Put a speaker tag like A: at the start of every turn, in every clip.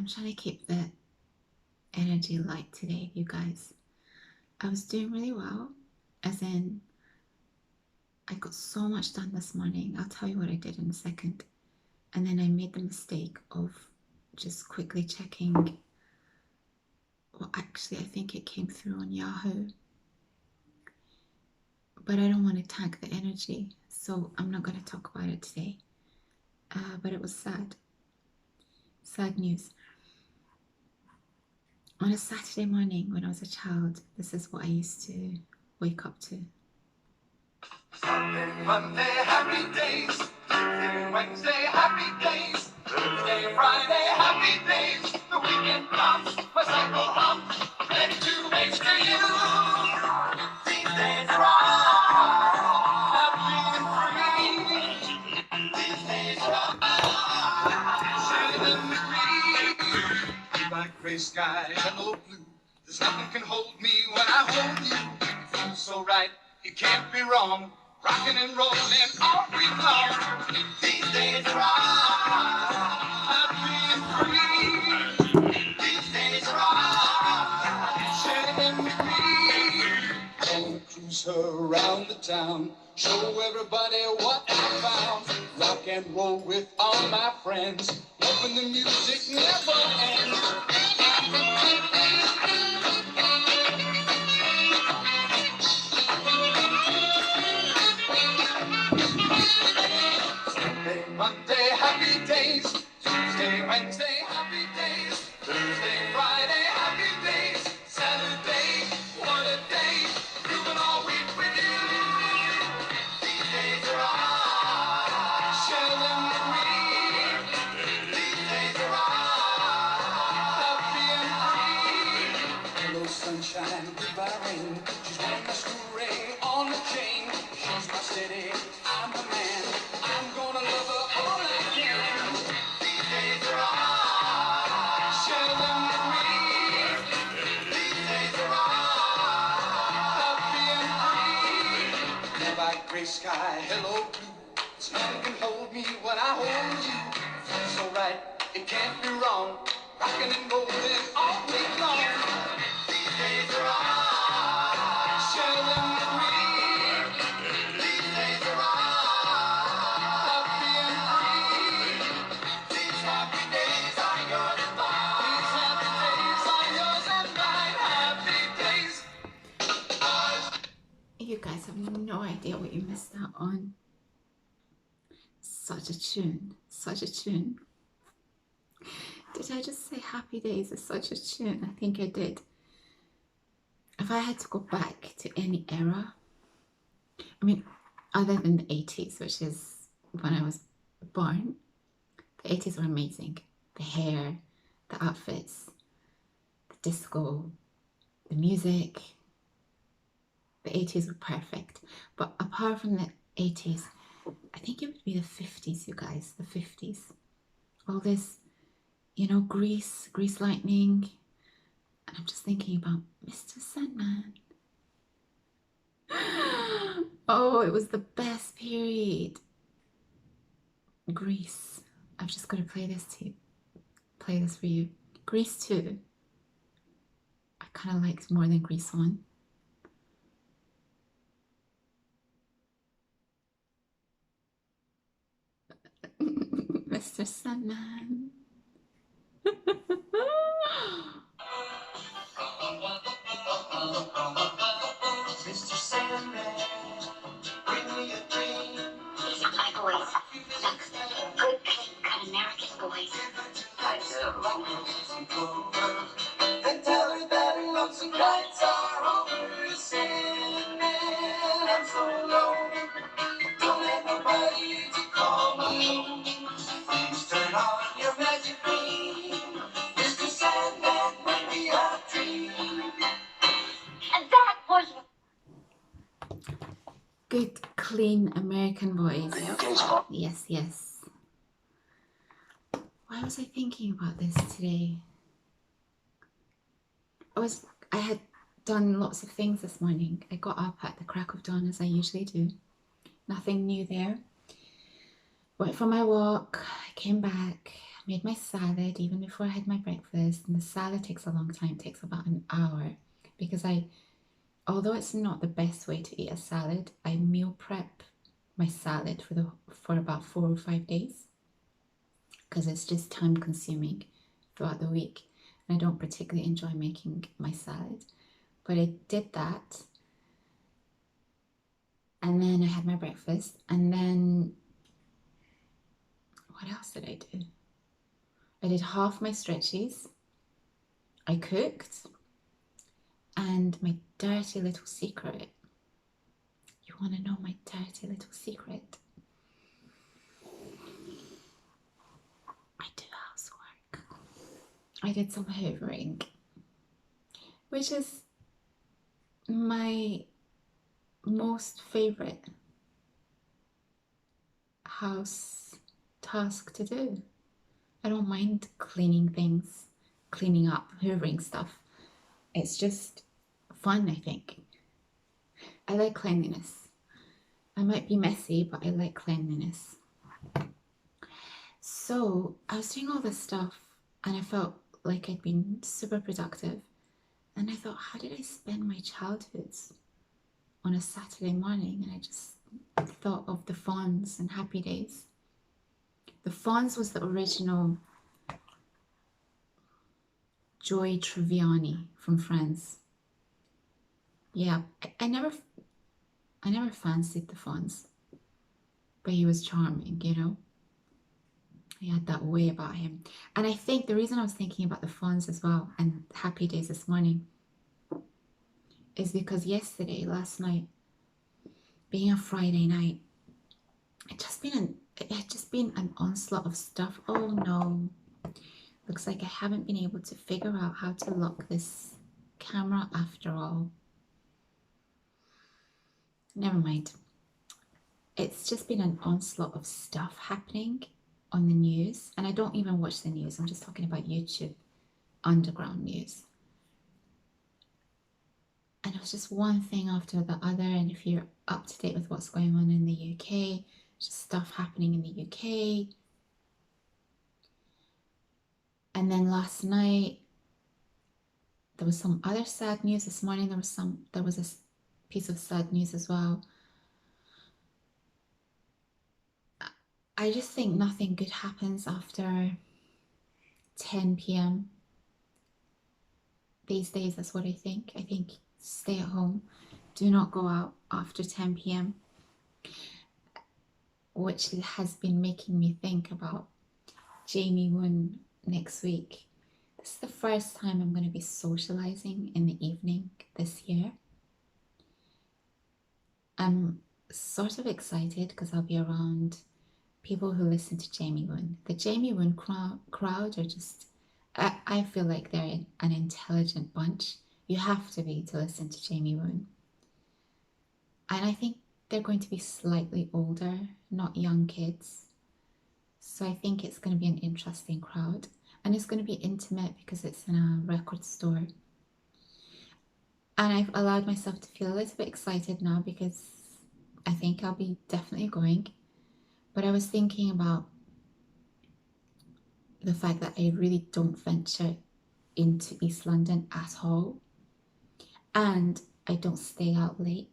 A: I'm trying to keep the energy light today, you guys. I was doing really well, as in I got so much done this morning. I'll tell you what I did in a second. And then I made the mistake of just quickly checking. Well, actually, I think it came through on Yahoo. But I don't want to tank the energy, so I'm not going to talk about it today. But it was sad. Sad news. On a Saturday morning when I was a child, this is what I used to wake up to.
B: Sunday, Monday, happy days. Tuesday, Wednesday, happy days. Thursday, Friday, happy days. The weekend comes, my cycle hums, ready to race to you. These days are all happy and free. These days are all shining with me. Black gray sky, hello blue. There's nothing can hold me when I hold you. It feels so right, it can't be wrong. Rocking and rolling all week long. These days are all happy and free. These days are all sharing with me. Oh, cruise around the town, show everybody what I found. Rock and roll with all my friends, hoping the music never ends. Sunday, Monday, happy days. Tuesday, Wednesday, happy days. Thursday, Friday, happy days. Saturday, what a day. Grooving all week with you. These days are all sharing with me. These days are all happy and free. Hello, sunshine, goodbye, rain. She's wearing my school ring on the chain. She's my city, I'm the man. I'm gonna love her all I can. These days are all sharing with me. These days are all happy and free. Blue like gray sky, hello blue. Nothing can hold me when I hold you. Feels so right, it can't be wrong. Rocking and rolling all week long. These days are all sharing with me. These days are all happy and free. These happy days are yours and mine. These happy days are yours and mine. Happy days.
A: You guys have no idea what you missed out on. Such a tune, such a tune. Did I just say happy days is such a tune? I think I did. If I had to go back to any era, I mean, other than the 80s, which is when I was born, the 80s were amazing. The hair, the outfits, the disco, the music. The 80s were perfect. But apart from the 80s, I think it would be the 50s, you guys, the 50s. All this, you know, Grease Lightning. And I'm just thinking about Mr. Sandman. Oh, it was the best period. Grease. I've just got to play this for you. Grease 2. I kind of liked more than Grease 1. Mr. Sandman.
B: Mr. Sandman, bring me a dream.
C: These are my boys. Look, good cut American boys.
B: I and tell her that her loves and nights are over. Sandman, I'm so alone. Don't have nobody to call my own. Please turn on your magic beam. Mr. Sandman, bring me a dream.
C: And that was
A: Good, clean American boys.
B: The UK's fault.
A: Yes, yes. Why was I thinking about this today? I had done lots of things this morning. I got up at the crack of dawn as I usually do. Nothing new there. Went for my walk, I came back, made my salad even before I had my breakfast, and the salad takes a long time, it takes about an hour because although it's not the best way to eat a salad, I meal prep my salad for about 4 or 5 days because it's just time consuming throughout the week. And I don't particularly enjoy making my salad, but I did that. And then I had my breakfast, and then what else did I do? I did half my stretches. I cooked, and my dirty little secret. You want to know my dirty little secret? I do housework. I did some hoovering, which is my most favorite house task to do. I don't mind cleaning things, cleaning up, hoovering stuff. It's just fun, I think. I like cleanliness. I might be messy, but I like cleanliness. So I was doing all this stuff and I felt like I'd been super productive. And I thought, how did I spend my childhoods on a Saturday morning? And I just thought of the Fonz and Happy Days. The Fonz was the original Joey Tribbiani from Friends. Yeah, I never fancied the Fonz, but he was charming, you know. He had that way about him. And I think the reason I was thinking about the Fonz as well and Happy Days this morning is because last night, being a Friday night, it had just been an onslaught of stuff. Oh no. Looks like I haven't been able to figure out how to lock this camera after all. Never mind. It's just been an onslaught of stuff happening on the news. And I don't even watch the news. I'm just talking about YouTube underground news. And it was just one thing after the other. And if you're up to date with what's going on in the UK, just stuff happening in the UK. And then last night, there was some other sad news. This morning, there was a piece of sad news as well. I just think nothing good happens after 10 p.m. These days, that's what I think. I think stay at home. Do not go out after 10 p.m. Which has been making me think about Jamie Woon next week. This is the first time I'm going to be socializing in the evening this year. I'm sort of excited because I'll be around people who listen to Jamie Woon. The Jamie Woon crowd are just, I feel like they're an intelligent bunch. You have to be to listen to Jamie Woon. And I think they're going to be slightly older, not young kids. So I think it's going to be an interesting crowd. And it's going to be intimate because it's in a record store. And I've allowed myself to feel a little bit excited now because I think I'll be definitely going. But I was thinking about the fact that I really don't venture into East London at all. And I don't stay out late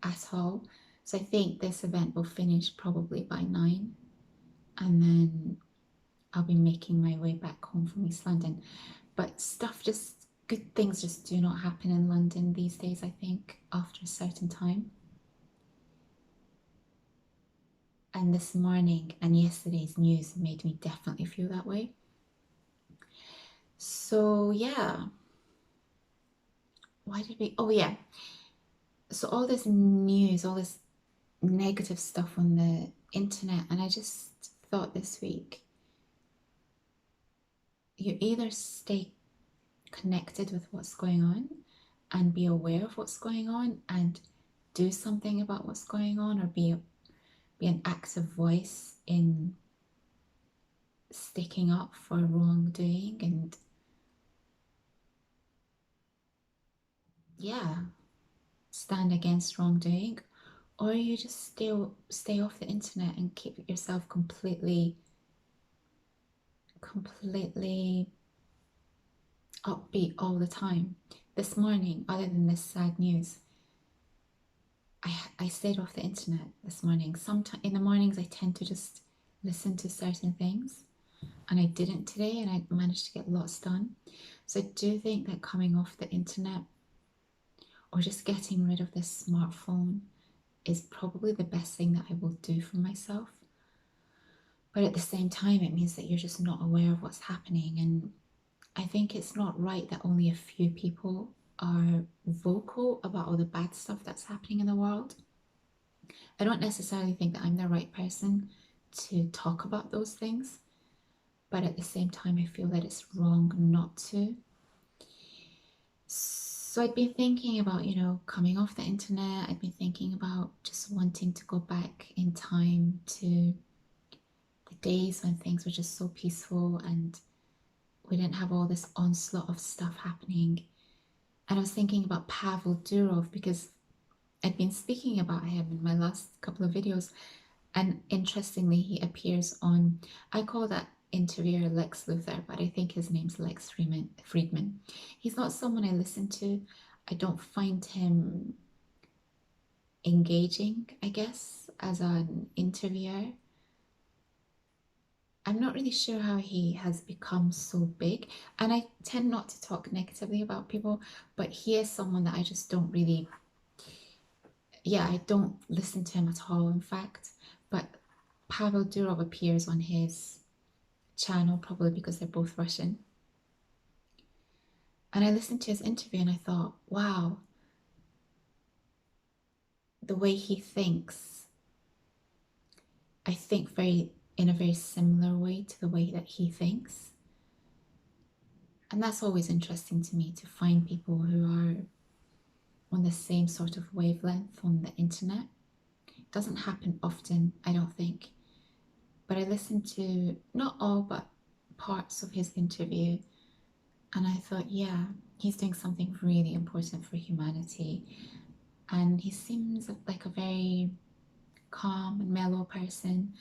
A: at all. So I think this event will finish probably by 9. And then I'll be making my way back home from East London. But good things just do not happen in London these days, I think, after a certain time. And this morning and yesterday's news made me definitely feel that way. So yeah. Oh yeah. So all this news, all this negative stuff on the internet, and I just thought this week, you either stay connected with what's going on and be aware of what's going on and do something about what's going on, or be an active voice in sticking up for wrongdoing and stand against wrongdoing, or you just stay off the internet and keep yourself completely completely upbeat all the time. This morning, other than this sad news, I stayed off the internet this morning. Sometimes in the mornings, I tend to just listen to certain things, and I didn't today, and I managed to get lots done. So I do think that coming off the internet or just getting rid of this smartphone is probably the best thing that I will do for myself. But at the same time, it means that you're just not aware of what's happening. And I think it's not right that only a few people are vocal about all the bad stuff that's happening in the world. I don't necessarily think that I'm the right person to talk about those things, but at the same time, I feel that it's wrong not to. So I'd been thinking about, coming off the internet. I'd been thinking about just wanting to go back in time to the days when things were just so peaceful and we didn't have all this onslaught of stuff happening. And I was thinking about Pavel Durov because I'd been speaking about him in my last couple of videos. And interestingly, he appears on, I call that interviewer Lex Luthor, but I think his name's Lex Friedman. He's not someone I listen to. I don't find him engaging, I guess, as an interviewer. I'm not really sure how he has become so big, and I tend not to talk negatively about people, but he is someone that I just don't really, I don't listen to him at all, in fact. But Pavel Durov appears on his channel, probably because they're both Russian. And I listened to his interview and I thought, wow, the way he thinks, I think in a very similar way to the way that he thinks. And that's always interesting to me, to find people who are on the same sort of wavelength on the internet. It doesn't happen often, I don't think. But I listened to not all, but parts of his interview, and I thought, yeah, he's doing something really important for humanity. And he seems like a very calm and mellow person.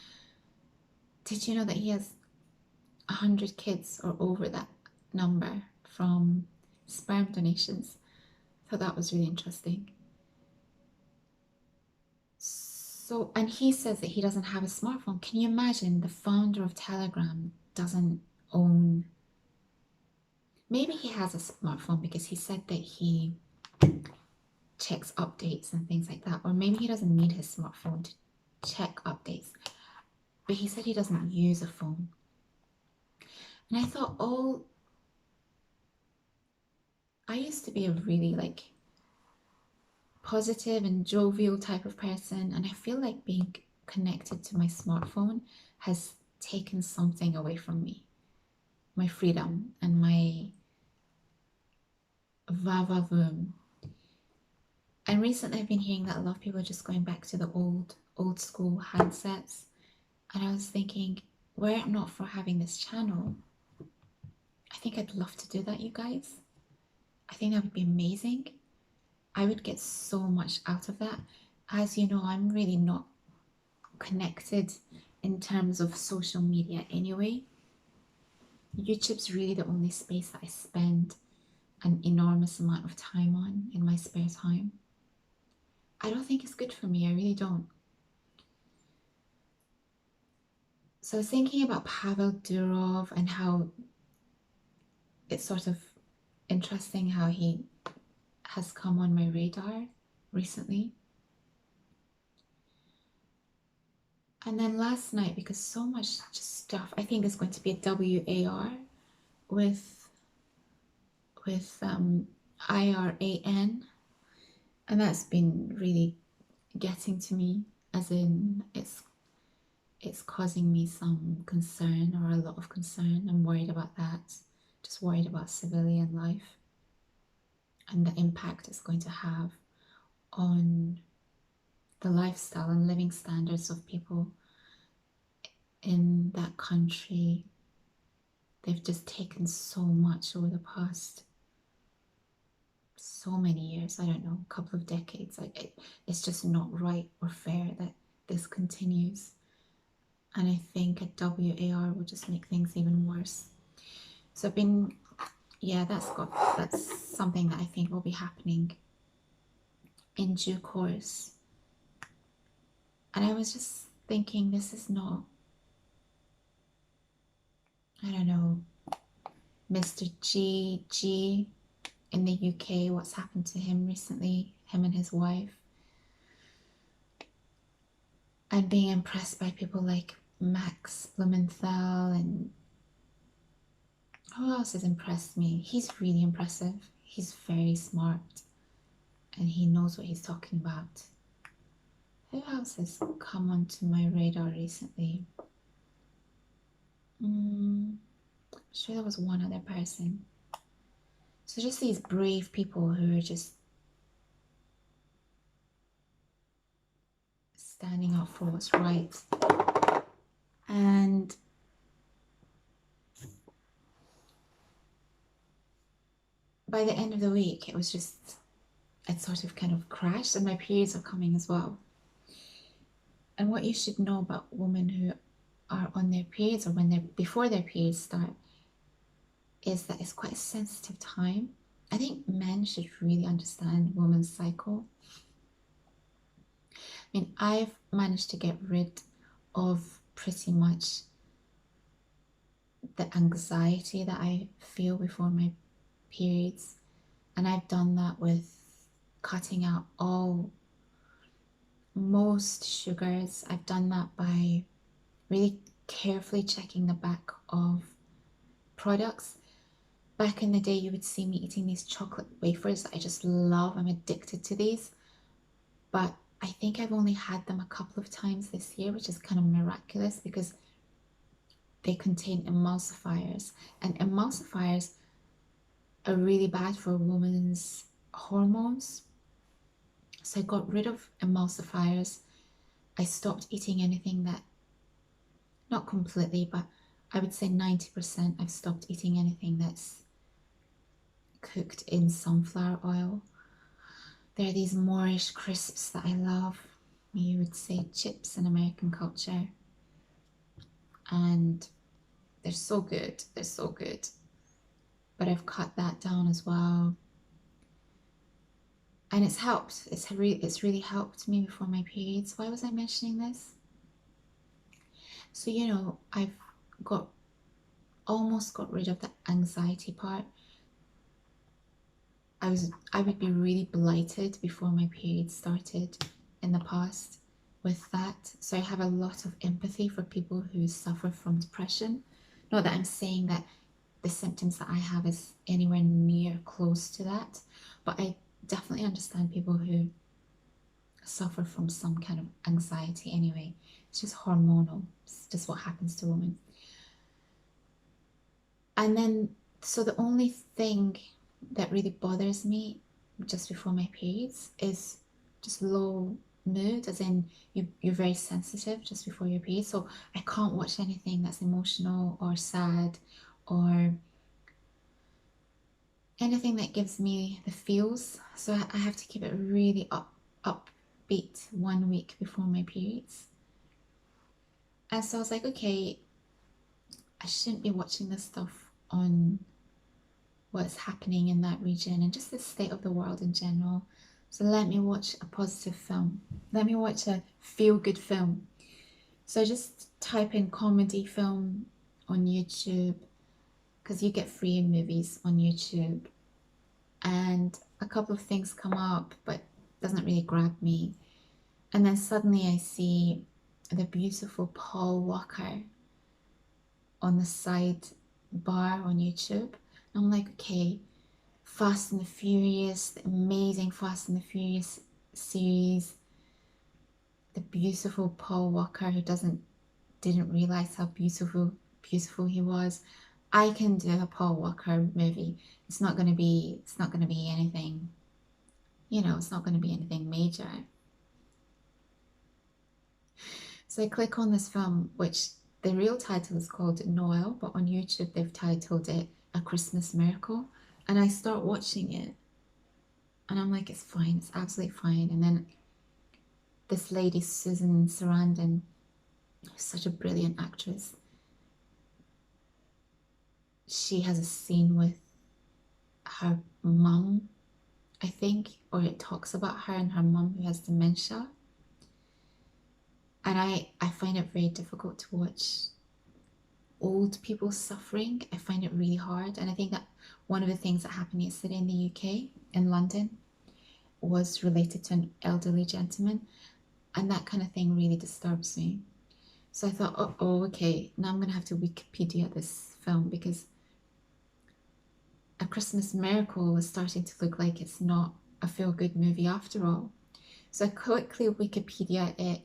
A: Did you know that he has 100 kids or over that number from sperm donations? I thought that was really interesting. So, and he says that he doesn't have a smartphone. Can you imagine the founder of Telegram doesn't own? Maybe he has a smartphone because he said that he checks updates and things like that. Or maybe he doesn't need his smartphone to check updates. But he said he doesn't use a phone. And I thought, I used to be a really positive and jovial type of person, and I feel like being connected to my smartphone has taken something away from me, my freedom and my va-va-voom. And recently I've been hearing that a lot of people are just going back to the old school handsets, and I was thinking, were it not for having this channel, I think I'd love to do that, you guys. I think that would be amazing. I would get so much out of that. As you know, I'm really not connected in terms of social media anyway. YouTube's really the only space that I spend an enormous amount of time on in my spare time. I don't think it's good for me, I really don't. So I was thinking about Pavel Durov and how it's sort of interesting how he has come on my radar recently. And then last night, because so much just stuff, I think there's going to be a WAR with IRAN, and that's been really getting to me, as in it's causing me some concern, or a lot of concern. I'm worried about that, just worried about civilian life and the impact it's going to have on the lifestyle and living standards of people in that country. They've just taken so much over the past so many years, I don't know, a couple of decades. It's just not right or fair that this continues. and I think a WAR will just make things even worse. So I've been, yeah, that's something that I think will be happening in due course. And I was just thinking, this is not, I don't know, Mr. G in the UK, what's happened to him recently, him and his wife. And being impressed by people like Max Blumenthal, and who else has impressed me? He's really impressive. He's very smart and he knows what he's talking about. Who else has come onto my radar recently? I'm sure there was one other person. So just these brave people who are just standing up for what's right. And by the end of the week, it was just, it sort of kind of crashed, and my periods are coming as well. And what you should know about women who are on their periods, or when they're before their periods start, is that it's quite a sensitive time. I think men should really understand women's cycle. I mean, I've managed to get rid of pretty much the anxiety that I feel before my periods, and I've done that with cutting out most sugars. I've done that by really carefully checking the back of products. Back in the day, you would see me eating these chocolate wafers that I just love. I'm addicted to these, but I think I've only had them a couple of times this year, which is kind of miraculous because they contain emulsifiers, and emulsifiers are really bad for a woman's hormones. So I got rid of emulsifiers. I stopped eating anything that, not completely, but I would say 90% I've stopped eating anything that's cooked in sunflower oil. There are these Moorish crisps that I love. You would say chips in American culture. And they're so good. They're so good. But I've cut that down as well. And it's helped. It's really helped me before my periods. Why was I mentioning this? So, you know, I've almost got rid of the anxiety part. I would be really blighted before my periods started in the past with that. So I have a lot of empathy for people who suffer from depression. Not that I'm saying that the symptoms that I have is anywhere near close to that, but I definitely understand people who suffer from some kind of anxiety anyway. It's just hormonal. It's just what happens to women. And then, so the only thing that really bothers me just before my periods is just low mood, as in you're very sensitive just before your periods. So I can't watch anything that's emotional or sad or anything that gives me the feels. So I have to keep it really upbeat 1 week before my periods. And so I was like, okay, I shouldn't be watching this stuff on what's happening in that region and just the state of the world in general. So let me watch a positive film. Let me watch a feel-good film. So I just type in comedy film on YouTube, because you get free movies on YouTube, and a couple of things come up, but it doesn't really grab me. And then suddenly I see the beautiful Paul Walker on the side bar on YouTube. I'm like, okay, Fast and the Furious, the amazing Fast and the Furious series, the beautiful Paul Walker who didn't realize how beautiful he was. I can do a Paul Walker movie. It's not going to be anything, it's not going to be anything major. So I click on this film, which the real title is called Noel, but on YouTube they've titled it A Christmas Miracle. And I start watching it and I'm like, it's fine, it's absolutely fine. And then this lady, Susan Sarandon, such a brilliant actress. She has a scene with her mum, I think, or it talks about her and her mum who has dementia. And I find it very difficult to watch old people suffering. I find it really hard. And I think that one of the things that happened yesterday in the UK, in London, was related to an elderly gentleman. And that kind of thing really disturbs me. So I thought, oh, okay, now I'm going to have to Wikipedia this film because A Christmas Miracle was starting to look like it's not a feel-good movie after all. So I quickly Wikipedia it,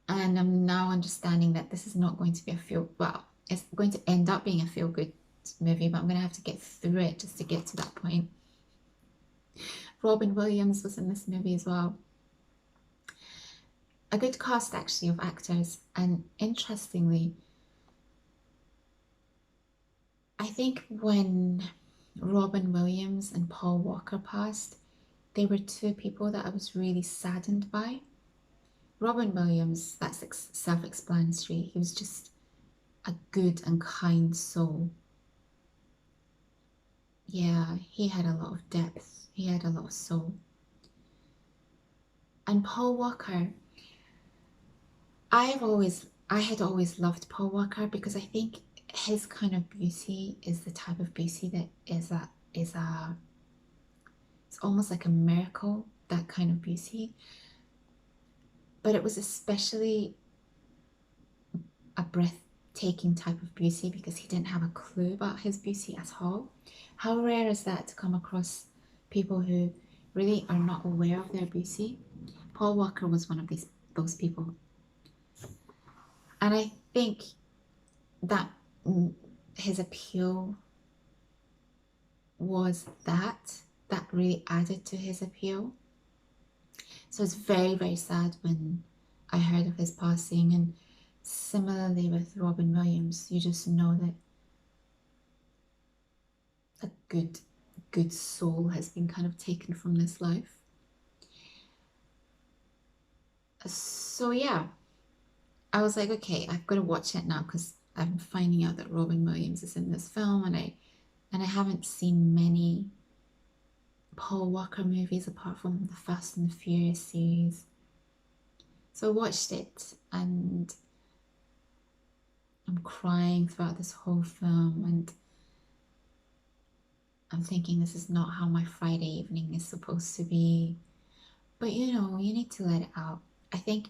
A: and I'm now understanding that this is not going to be well, it's going to end up being a feel-good movie, but I'm going to have to get through it just to get to that point. Robin Williams was in this movie as well. A good cast actually of actors, and interestingly, I think when Robin Williams and Paul Walker passed, they were two people that I was really saddened by. Robin Williams, that's self-explanatory. He was just a good and kind soul. Yeah, he had a lot of depth. He had a lot of soul. And Paul Walker, I had always loved Paul Walker because I think his kind of beauty is the type of beauty that it's almost like a miracle, that kind of beauty. But it was especially a breathtaking type of beauty because he didn't have a clue about his beauty at all. How rare is that to come across people who really are not aware of their beauty? Paul Walker was one of those people. And I think that his appeal was that really added to his appeal. So it's very, very sad when I heard of his passing. And similarly with Robin Williams, you just know that a good soul has been kind of taken from this life. So yeah, I was like, okay, I've got to watch it now because I'm finding out that Robin Williams is in this film, and I haven't seen many Paul Walker movies apart from the Fast and the Furious series. So I watched it and I'm crying throughout this whole film, and I'm thinking this is not how my Friday evening is supposed to be. But you know, you need to let it out. I think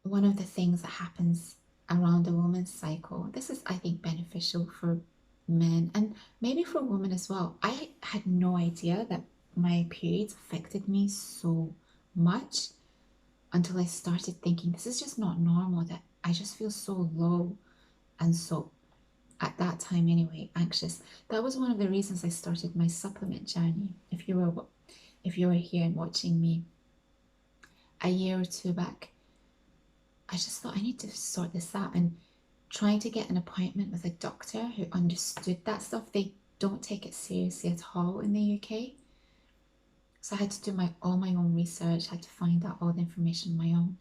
A: one of the things that happens around a woman's cycle, this is, I think, beneficial for men and maybe for women as well. I had no idea that my periods affected me so much until I started thinking this is just not normal, that I just feel so low and so, at that time anyway, anxious. That was one of the reasons I started my supplement journey. If you were here and watching me a year or two back, I just thought I need to sort this out, and trying to get an appointment with a doctor who understood that stuff. They don't take it seriously at all in the UK. So I had to do all my own research, had to find out all the information on my own.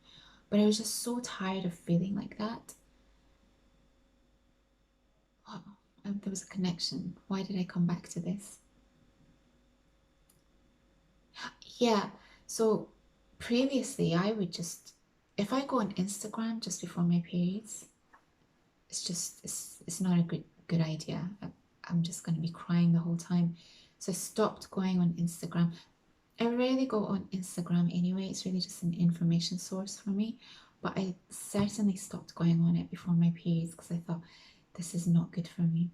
A: But I was just so tired of feeling like that. Oh, there was a connection. Why did I come back to this? Yeah, so previously I would just, if I go on Instagram just before my periods, it's not a good idea. I'm just going to be crying the whole time. So I stopped going on Instagram. I rarely go on Instagram anyway. It's really just an information source for me. But I certainly stopped going on it before my periods because I thought this is not good for me.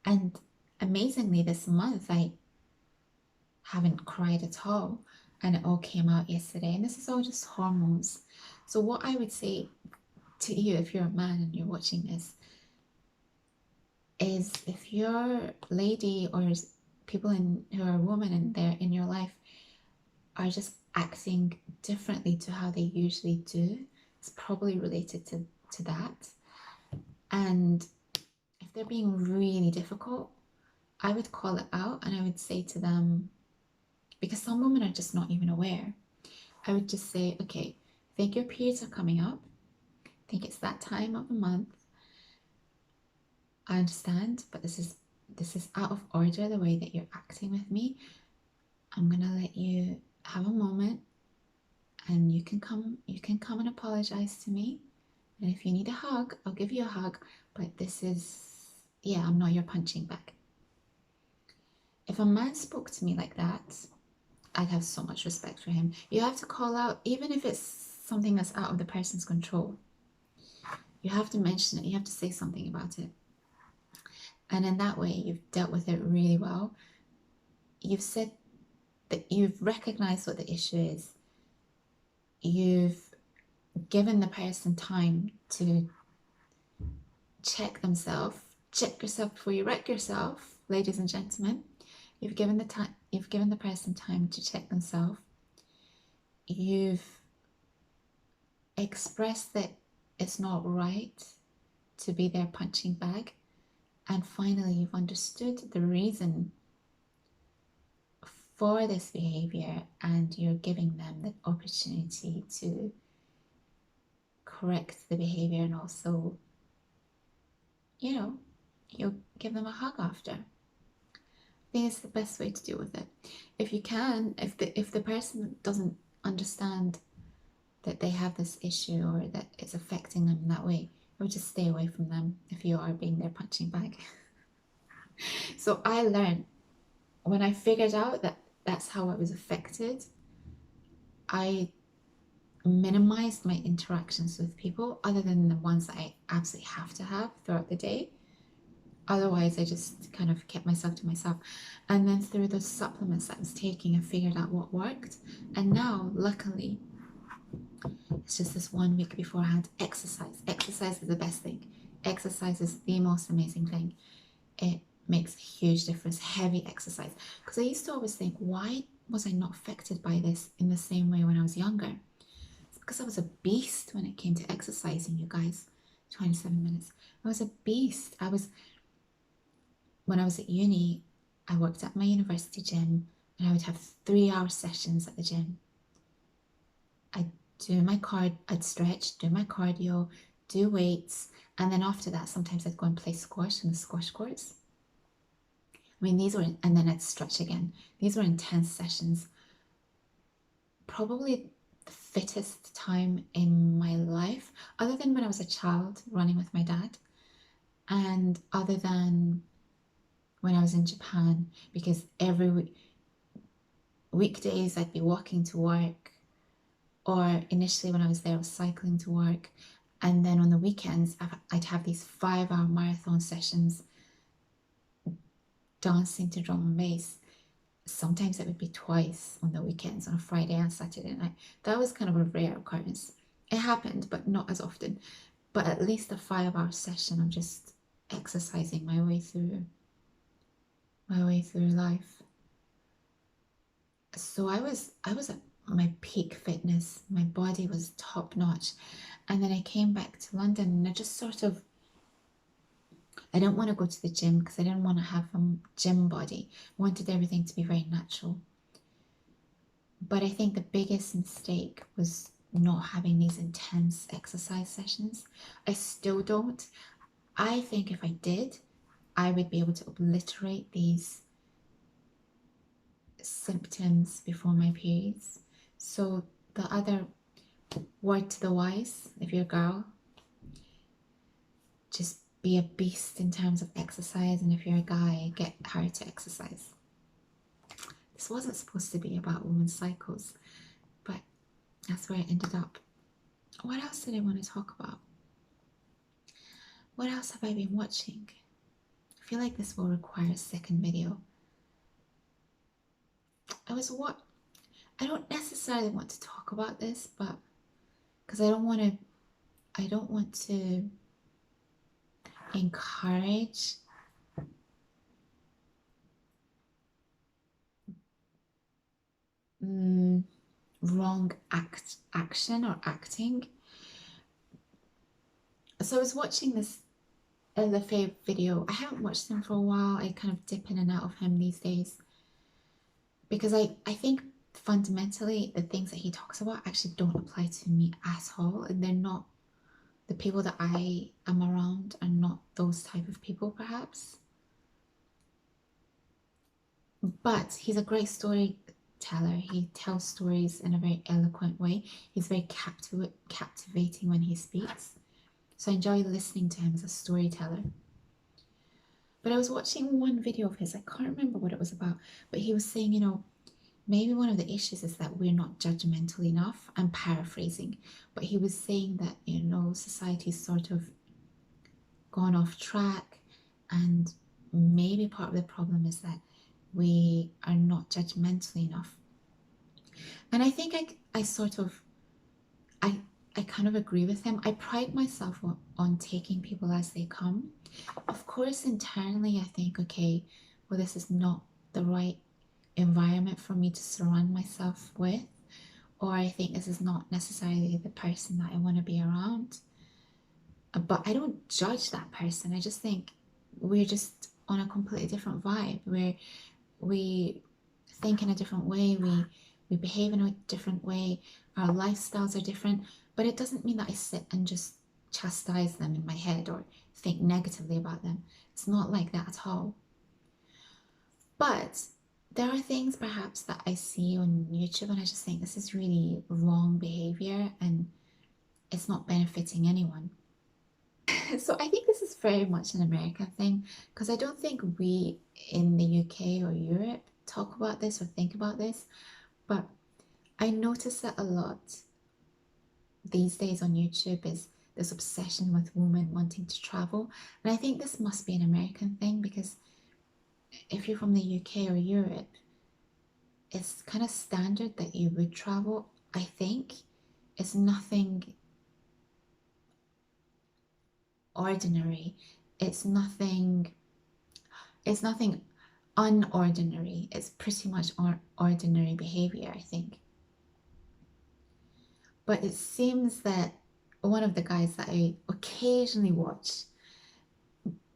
A: And amazingly, this month I haven't cried at all, and it all came out yesterday. And this is all just hormones. So what I would say to you, if you're a man and you're watching this, is if your lady or people who are women in your life are just acting differently to how they usually do, it's probably related to that. And if they're being really difficult, I would call it out and I would say to them, because some women are just not even aware, I would just say, okay, I think your periods are coming up. I think it's that time of the month. I understand, but this is out of order the way that you're acting with me. I'm gonna let you have a moment, and you can come and apologize to me. And if you need a hug, I'll give you a hug. But this is, yeah, I'm not your punching bag. If a man spoke to me like that, I'd have so much respect for him. You have to call out, even if it's something that's out of the person's control. You have to mention it. You have to say something about it. And in that way, you've dealt with it really well. You've said that you've recognized what the issue is. You've given the person time to check themselves. Check yourself before you wreck yourself, ladies and gentlemen. You've given the person time to check themselves. You've expressed that it's not right to be their punching bag. And finally, you've understood the reason for this behavior, and you're giving them the opportunity to correct the behavior, and also, you know, you'll give them a hug after. I think it's the best way to deal with it. If you can, if the person doesn't understand that they have this issue or that it's affecting them in that way, I would just stay away from them if you are being their punching bag. So I learned, when I figured out that that's how I was affected, I minimized my interactions with people other than the ones that I absolutely have to have throughout the day. Otherwise, I just kind of kept myself to myself. And then through those supplements I was taking, I figured out what worked. And now, luckily, it's just this 1 week beforehand, exercise. Exercise is the best thing. Exercise is the most amazing thing. It makes a huge difference. Heavy exercise. Because I used to always think, why was I not affected by this in the same way when I was younger? It's because I was a beast when it came to exercising, you guys. 27 minutes. I was a beast. When I was at uni, I worked at my university gym, and I would have 3-hour sessions at the gym. I'd stretch, do my cardio, do weights, and then after that, sometimes I'd go and play squash in the squash courts. I mean, and then I'd stretch again. These were intense sessions. Probably the fittest time in my life, other than when I was a child running with my dad, and other than when I was in Japan, because every weekdays I'd be walking to work, or initially when I was there, I was cycling to work, and then on the weekends I'd have these 5-hour marathon sessions dancing to drum and bass. Sometimes it would be twice on the weekends, on a Friday and Saturday night. That was kind of a rare occurrence. It happened, but not as often. But at least a 5-hour session of just exercising my way through life. So I was at my peak fitness. My body was top notch. And then I came back to London, and I just sort of, I didn't want to go to the gym because I didn't want to have a gym body. I wanted everything to be very natural. But I think the biggest mistake was not having these intense exercise sessions. I still don't. I think if I did, I would be able to obliterate these symptoms before my periods. So the other word to the wise, if you're a girl, just be a beast in terms of exercise, and if you're a guy, get her to exercise. This wasn't supposed to be about women's cycles, but that's where it ended up. What else did I want to talk about? What else have I been watching? I feel like this will require a second video. I don't necessarily want to talk about this, but because I don't want to encourage wrong action or acting. So I was watching this LFA video. I haven't watched him for a while. I kind of dip in and out of him these days because I think fundamentally the things that he talks about actually don't apply to me at all, and they're not the people that I am around are not those type of people, perhaps. But he's a great storyteller. He tells stories in a very eloquent way. He's very captivating when he speaks. So I enjoy listening to him as a storyteller. But I was watching one video of his, I can't remember what it was about, but he was saying, maybe one of the issues is that we're not judgmental enough. I'm paraphrasing, but he was saying that, society's sort of gone off track, and maybe part of the problem is that we are not judgmental enough. And I think I kind of agree with him. I pride myself on taking people as they come. Of course, internally, I think, okay, well, this is not the right environment for me to surround myself with, or I think this is not necessarily the person that I want to be around. But I don't judge that person. I just think we're just on a completely different vibe, where we think in a different way, we behave in a different way, our lifestyles are different. But it doesn't mean that I sit and just chastise them in my head or think negatively about them. It's not like that at all. But there are things perhaps that I see on YouTube and I just think this is really wrong behavior and it's not benefiting anyone. So I think this is very much an American thing, because I don't think we in the UK or Europe talk about this or think about this, but I notice it a lot these days on YouTube, is this obsession with women wanting to travel. And I think this must be an American thing, because if you're from the UK or Europe, it's kind of standard that you would travel. I think it's nothing ordinary. It's nothing unordinary. It's pretty much ordinary behavior, I think. But it seems that one of the guys that I occasionally watch,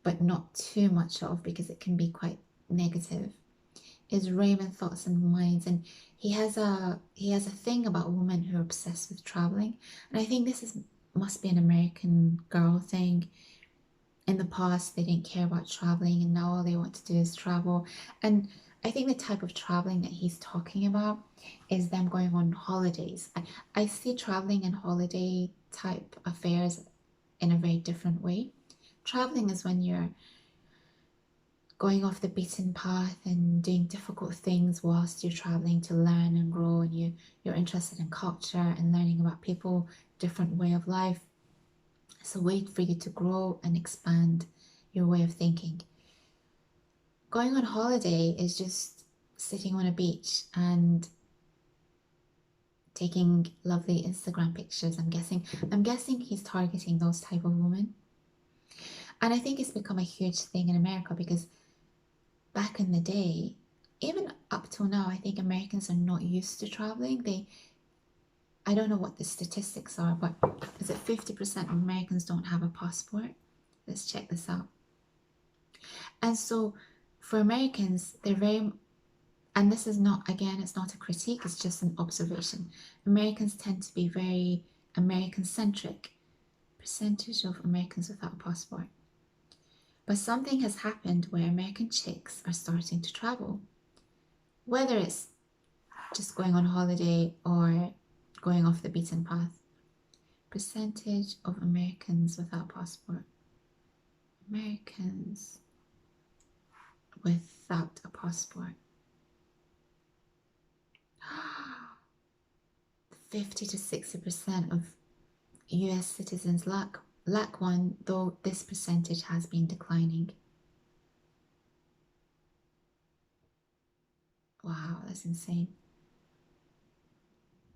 A: but not too much of because it can be quite negative, is Raymond Thoughts and Minds, and he has a thing about women who are obsessed with traveling, and I think this must be an American girl thing. In the past, they didn't care about traveling, and now all they want to do is travel. And I think the type of traveling that he's talking about is them going on holidays. I see traveling and holiday type affairs in a very different way. Traveling is when you're going off the beaten path and doing difficult things whilst you're traveling to learn and grow, and you're interested in culture and learning about people, different way of life. It's a way for you to grow and expand your way of thinking. Going on holiday is just sitting on a beach and taking lovely Instagram pictures. I'm guessing he's targeting those type of women. And I think it's become a huge thing in America, because back in the day, even up till now, I think Americans are not used to traveling. I don't know what the statistics are, but is it 50% of Americans don't have a passport? Let's check this out. And so for Americans, they're very, and this is not, again, it's not a critique, it's just an observation. Americans tend to be very American-centric. Percentage of Americans without a passport. But something has happened where American chicks are starting to travel. Whether it's just going on holiday or going off the beaten path. Percentage of Americans without passport. Americans without a passport. 50 to 60% of US citizens lack one, though this percentage has been declining. Wow, that's insane.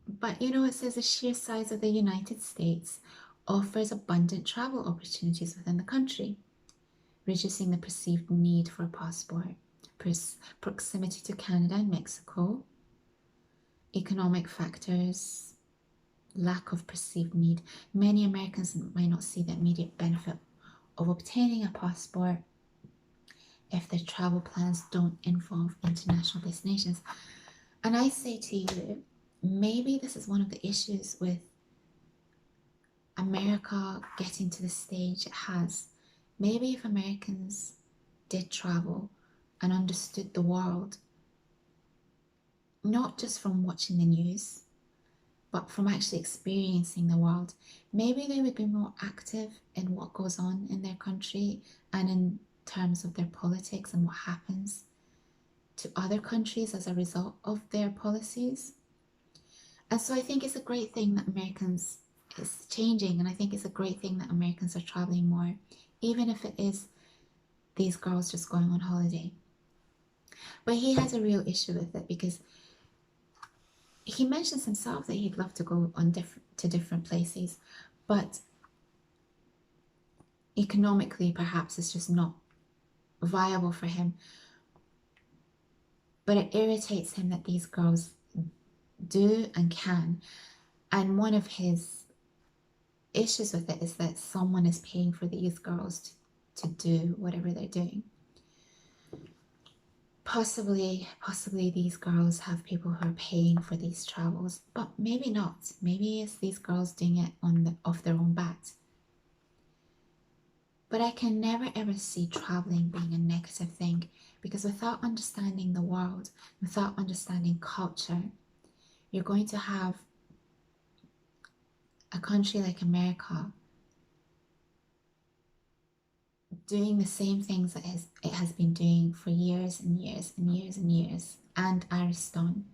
A: But it says the sheer size of the United States offers abundant travel opportunities within the country, reducing the perceived need for a passport. Proximity to Canada and Mexico, economic factors, lack of perceived need. Many Americans might not see the immediate benefit of obtaining a passport if their travel plans don't involve international destinations. And I say to you, maybe this is one of the issues with America getting to the stage it has. Maybe if Americans did travel and understood the world, not just from watching the news, but from actually experiencing the world, maybe they would be more active in what goes on in their country and in terms of their politics and what happens to other countries as a result of their policies. And so I think it's a great thing that Americans is changing, and I think it's a great thing that Americans are traveling more, even if it is these girls just going on holiday. But he has a real issue with it because he mentions himself that he'd love to go on different places, but economically perhaps it's just not viable for him. But it irritates him that these girls do and can, and one of his issues with it is that someone is paying for these girls to do whatever they're doing. Possibly these girls have people who are paying for these travels, but maybe not. Maybe it's these girls doing it off their own bat. But I can never ever see traveling being a negative thing, because without understanding the world, without understanding culture, you're going to have a country like America doing the same things that it has been doing for years and years and years and years, and Ariston.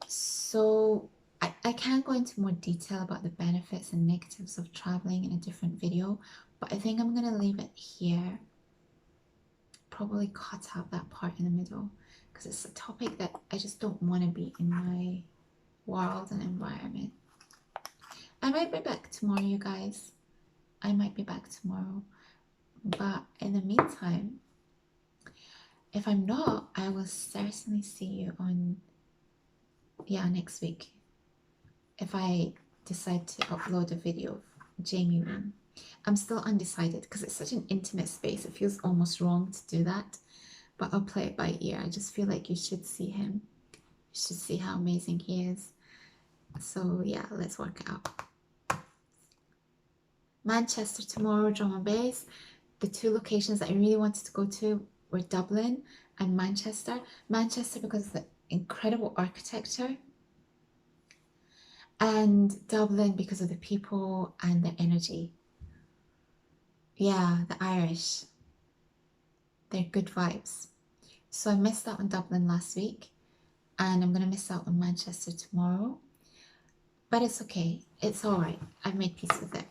A: So I can't go into more detail about the benefits and negatives of traveling in a different video, but I think I'm going to leave it here. Probably cut out that part in the middle because it's a topic that I just don't want to be in my world and environment. I might be back tomorrow, you guys. I might be back tomorrow. But in the meantime, if I'm not, I will certainly see you on, next week. If I decide to upload a video of Jamie Wynn. I'm still undecided because it's such an intimate space. It feels almost wrong to do that. But I'll play it by ear. I just feel like you should see him. You should see how amazing he is. So yeah, let's work it out. Manchester tomorrow, drum and bass. The two locations that I really wanted to go to were Dublin and Manchester. Manchester because of the incredible architecture, and Dublin because of the people and the energy. Yeah, the Irish. They're good vibes. So I missed out on Dublin last week, and I'm going to miss out on Manchester tomorrow. But it's okay. It's all right. I've made peace with it.